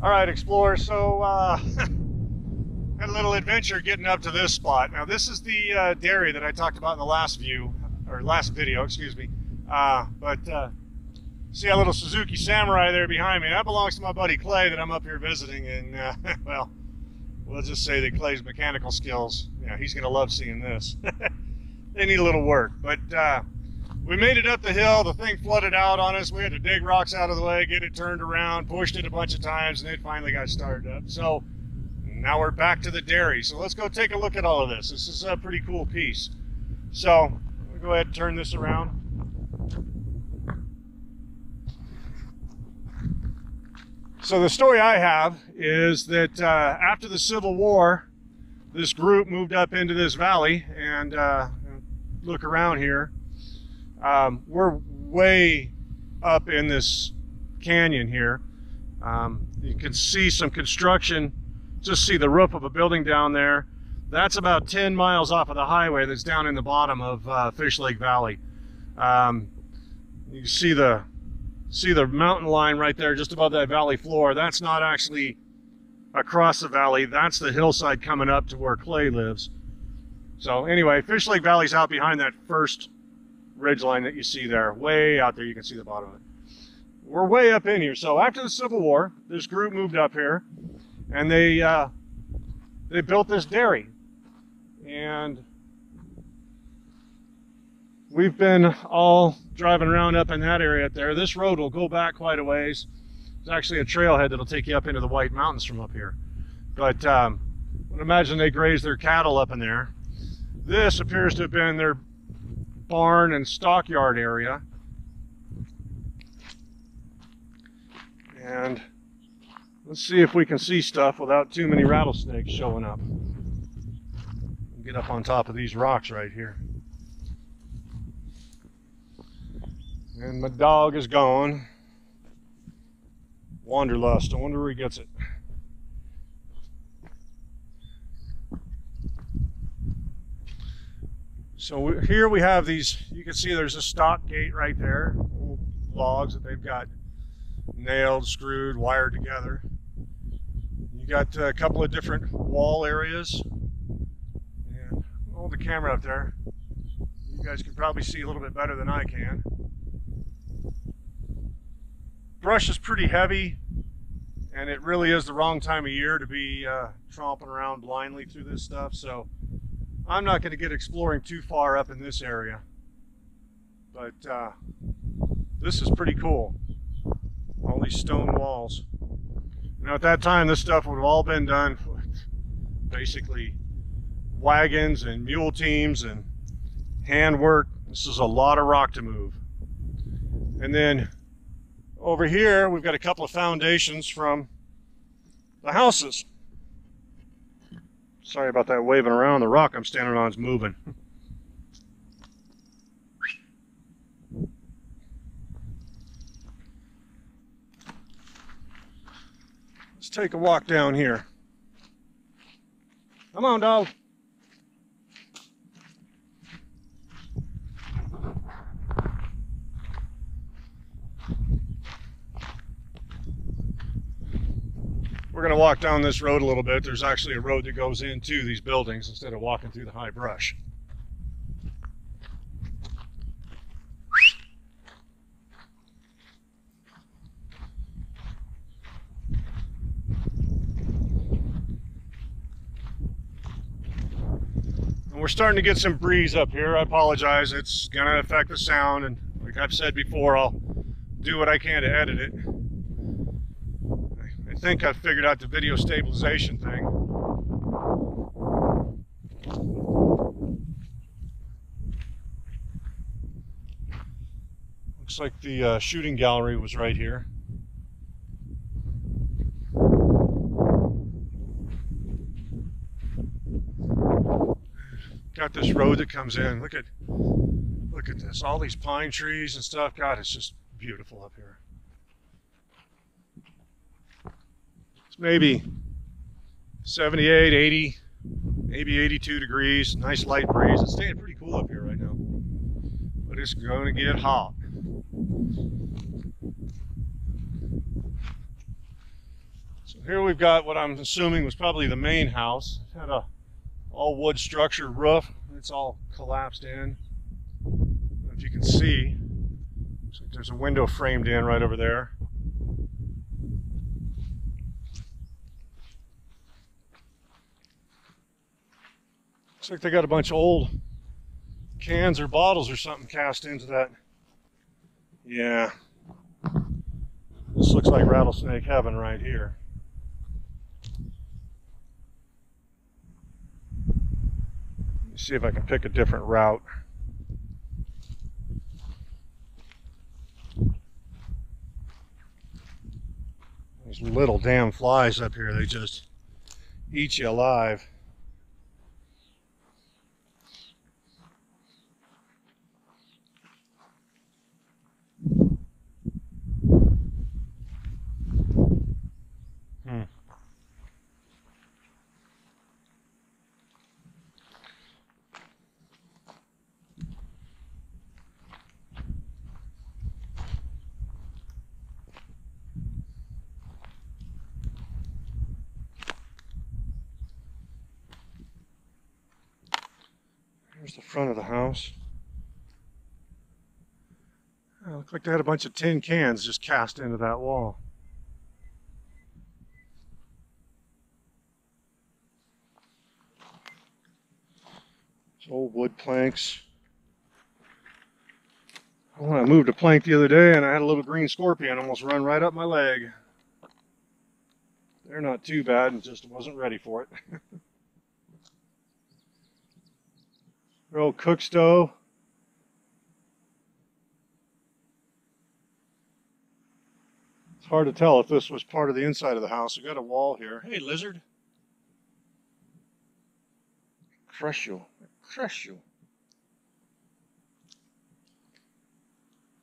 All right, explorers. So had a little adventure getting up to this spot. Now this is the dairy that I talked about in the last video, excuse me. See that little Suzuki Samurai there behind me? That belongs to my buddy Clay that I'm up here visiting. And well, we'll just say that Clay's mechanical skills, yeah, he's gonna love seeing this. They need a little work, but we made it up the hill. The thing flooded out on us. We had to dig rocks out of the way, get it turned around, pushed it a bunch of times, and it finally got started up. So now we're back to the dairy. So let's go take a look at all of this. This is a pretty cool piece. So we'll go ahead and turn this around. So the story I have is that after the Civil War, this group moved up into this valley, and look around here. We're way up in this canyon here. You can see some construction, just see the roof of a building down there. That's about 10 miles off of the highway that's down in the bottom of Fish Lake Valley. You see the mountain line right there just above that valley floor. That's not actually across the valley. That's the hillside coming up to where Clay lives. So anyway, Fish Lake Valley's out behind that first ridge line that you see there. Way out there, you can see the bottom of it. We're way up in here. So after the Civil War, this group moved up here, and they built this dairy. And we've been all driving around up in that area up there. This road will go back quite a ways. There's actually a trailhead that'll take you up into the White Mountains from up here. But I would imagine they graze their cattle up in there. This appears to have been their barn and stockyard area. And let's see if we can see stuff without too many rattlesnakes showing up. Get up on top of these rocks right here. And my dog is gone. Wanderlust. I wonder where he gets it. So here we have these, you can see there's a stock gate right there. Old logs that they've got nailed, screwed, wired together. You got a couple of different wall areas. And hold the camera up there. You guys can probably see a little bit better than I can. Brush is pretty heavy, and it really is the wrong time of year to be tromping around blindly through this stuff, so I'm not going to get exploring too far up in this area. But this is pretty cool. All these stone walls. Now at that time, this stuff would have all been done with basically wagons and mule teams and handwork. This is a lot of rock to move. And then over here, we've got a couple of foundations from the houses. Sorry about that waving around. The rock I'm standing on is moving. Let's take a walk down here. Come on, dog. We're going to walk down this road a little bit. There's actually a road that goes into these buildings instead of walking through the high brush. And we're starting to get some breeze up here. I apologize. It's going to affect the sound, and like I've said before, I'll do what I can to edit it. I think I've figured out the video stabilization thing. Looks like the shooting gallery was right here. Got this road that comes in. Look at this. All these pine trees and stuff. God, it's just beautiful up here. Maybe 78, 80, maybe 82 degrees, nice light breeze. It's staying pretty cool up here right now, but it's going to get hot. So Here we've got what I'm assuming was probably the main house. It had a all wood structure roof. It's all collapsed in. If you can see, looks like there's a window framed in right over there. Looks like they got a bunch of old cans or bottles or something cast into that. Yeah. This looks like rattlesnake heaven right here. Let me see if I can pick a different route. These little damn flies up here, they just eat you alive. Here's the front of the house. It looked like they had a bunch of tin cans just cast into that wall. It's old wood planks. Well, I moved a plank the other day and I had a little green scorpion almost run right up my leg. They're not too bad and just wasn't ready for it. Their old cook stove. It's hard to tell if this was part of the inside of the house. We got a wall here. Hey, lizard. Crush you. Crush you.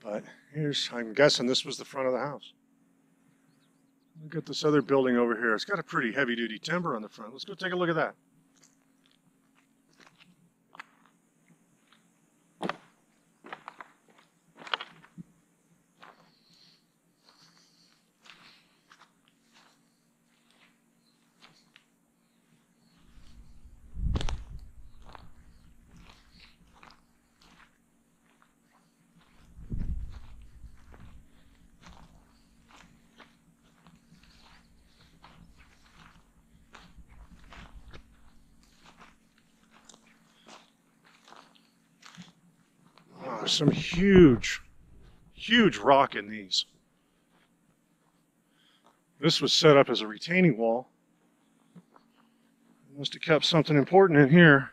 But here's, I'm guessing this was the front of the house. Look at this other building over here. It's got a pretty heavy-duty timber on the front. Let's go take a look at that. There's some huge rock in these. This was set up as a retaining wall. Must have kept something important in here.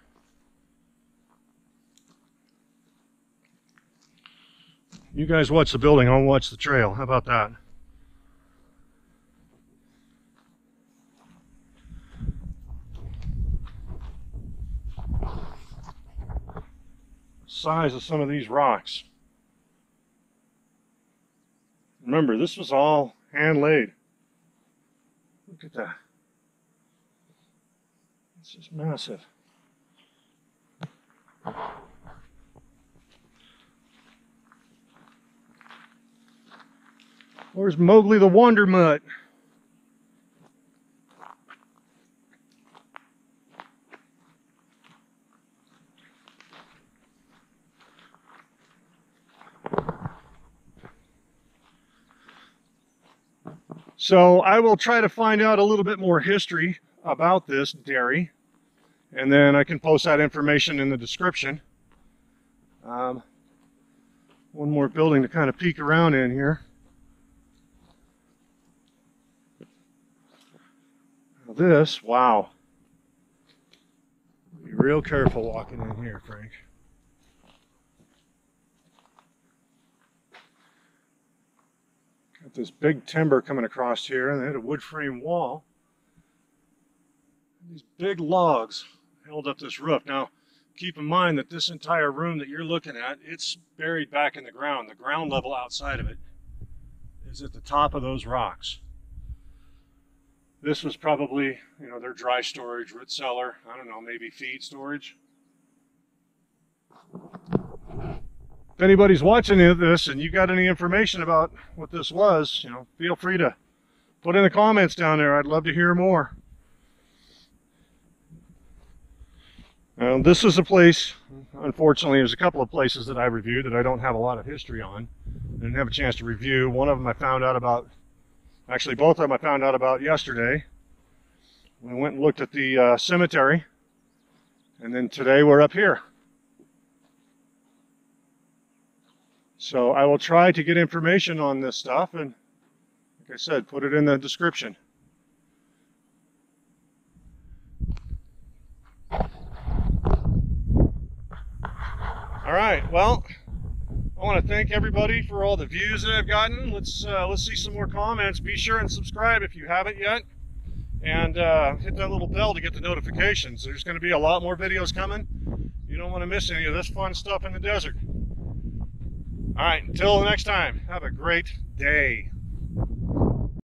You guys watch the building, I'll watch the trail. How about that? Size of some of these rocks. Remember, this was all hand laid. Look at that. This is massive. Where's Mowgli the Wonder Mutt? So I will try to find out a little bit more history about this dairy, and then I can post that information in the description. One more building to kind of peek around in here. Now this, wow. Be real careful walking in here, Frank. Got this big timber coming across here, and they had a wood frame wall. These big logs held up this roof. Now, keep in mind that this entire room that you're looking at, it's buried back in the ground. The ground level outside of it is at the top of those rocks. This was probably, you know, their dry storage, root cellar, I don't know, maybe feed storage. If anybody's watching this and you got any information about what this was, you know, feel free to Put in the comments down there. I'd love to hear more. This is a place, unfortunately, there's a couple of places that I reviewed that I don't have a lot of history on. I didn't have a chance to review. One of them I found out about, actually both of them I found out about yesterday. We went and looked at the cemetery, and then today we're up here. So I will try to get information on this stuff, and like I said, put it in the description. All right, well, I want to thank everybody for all the views that I've gotten. Let's see some more comments. Be sure and subscribe if you haven't yet, and hit that little bell to get the notifications. There's going to be a lot more videos coming. You don't want to miss any of this fun stuff in the desert. All right, until the next time, have a great day.